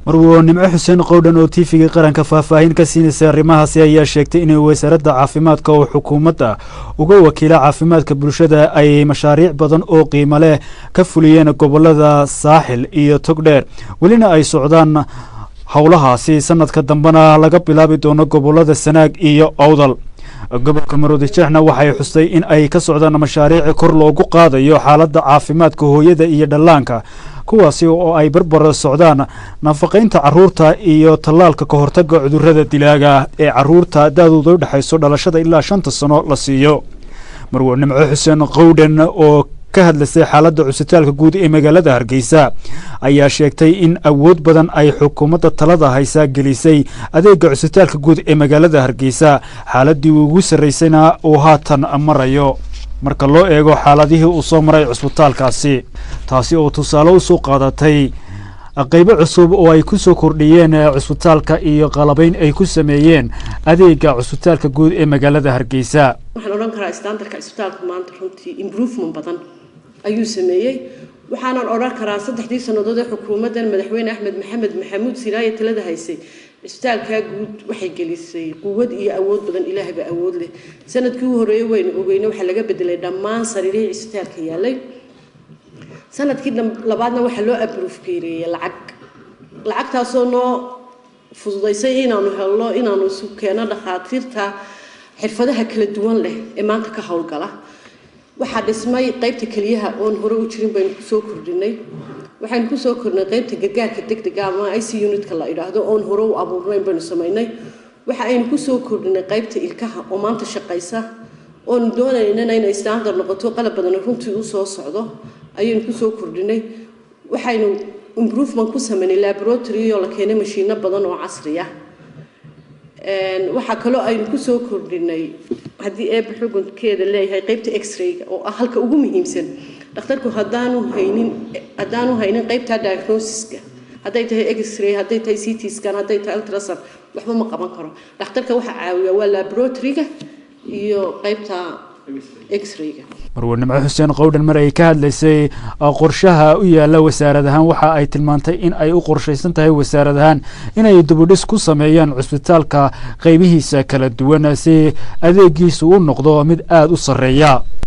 marwo nimco xuseen qowdhan oo TV qaranka faahfaahin ka siinaysa arrimahaasi ayaa sheegtay in wasaaradda caafimaadka oo xukuumadda uga wakiila caafimaadka bulshada ay mashaariic badan oo qiimo leh ka fuliyeen gobolada saaxil iyo togdheer welina ay socdaan howlahaasi sanadka dambana laga bilaabi doono gobolada Sanaag iyo Awdal. gobolka Maroodijeexna waxay xustay in ay ka socdaan mashaariic kor loogu qaadayo xaaladda caafimaadka hooyada iyo dhallaanka kuwaasi oo ay barbar socdaan nafaqeynta caruurta iyo tallaalka ka hortagga cudurrada dilaaga ee caruurta daadooda u dhaxayso dhalashada ilaa 5 sano la siiyo. marwo nimco xuseen qowdhan oo ka hadlaysay xaaladda cusbitaalka guud ee magaalada Hargeysa ayaa sheegtay in awood badan ay xukuumadda talada haysa gelisay adeegga cusbitaalka guud ee magaalada Hargeysa xaaladii ugu sareysayna oo haatan marayo marka loo eego xaaladihii uu soo maray cusbitaalkaasi taasi oo tusaale u soo qaadatay qaybo cusub oo ay ku soo kordhiyeen cusbitaalka iyo qalabayn ay ku sameeyeen adeegga cusbitaalka guud ee magaalada Hargeysa. waxaan oran karaa standardka cusbitaalka maanta runtii improvement badan ayuu sameeyay waxaan oran karaa 3 sanadood ee xukuumaddan madaxweyne Axmed Maxamed Maxamuud Siraaye talada haysay cusbitaalka guud waxay gelisay quwad iyo awood badan Ilaahay ba awood leh sanadkii u horeeyay weyn ogeeyna waxa laga bedelay dhammaan sariirihii cusbitaalka yaalay sanadkii labaadna waxa loo approve gareeyay lacagtaasoo noo fududeysay inaanu helno inaanu isu keeno dhakhaatiirta xirfadaha kala duwan leh ee maanta ka howlgala waxaa dhismay qaybta kaliyaha oon hore u jirin baynu ku soo kordhinay waxaan ku soo kordhinay qaybta gargaarka degdega ama IC unitka la yiraahdo oon hore u abuurnay baynu sameynay waxa aynu ku soo kordhinay qaybta ilkaha oo maanta shaqaysa oon doonayna inay standard noqoto qalab badan runtii u soo socdo ayaynu ku soo kordhinay waxaynu improvement ku sameynay laboratory oo la keenay mashiino badan oo casri ah waxa kale oo aynu ku soo kordhinay hadii ay xukunkeeda leeyahay qaybta x-ray oo ah halka ugu muhiimsan dhakhtarku hadaanu haynin qaybta diagnosis-ka haday tahay x-ray haday tahay CT scan haday tahay ultrasound waxba ma qaban karo dhakhtarka waxa caawiya waa laboratory-ga iyo qaybta x-ray-ga. marwo nimco xuseen qowdhan mar ay ka hadlaysay qorshaha u yaala wasaaradahan waxa ay tilmaantay in ay u qorshaysan tahay wasaaradahan inay dibudhis ku sameeyaan cusbitaalka qaybihiisa kala duwan si adeegiisu u noqdo mid aad u sareeya.